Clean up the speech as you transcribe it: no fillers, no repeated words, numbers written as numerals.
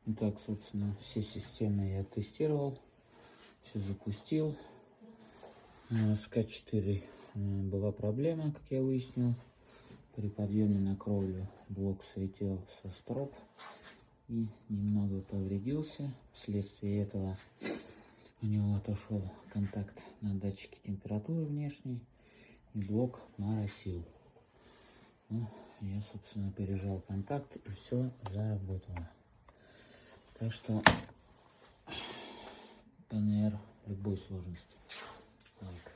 Итак, собственно, все системы я тестировал, все запустил. С К4 была проблема, как я выяснил. При подъеме на кровлю блок слетел со строп и немного повредился. Вследствие этого у него отошел контакт на датчике температуры внешней, и блок моросил. Ну, я, собственно, пережал контакт, и все заработало. Так что ПНР любой сложности. Лайк.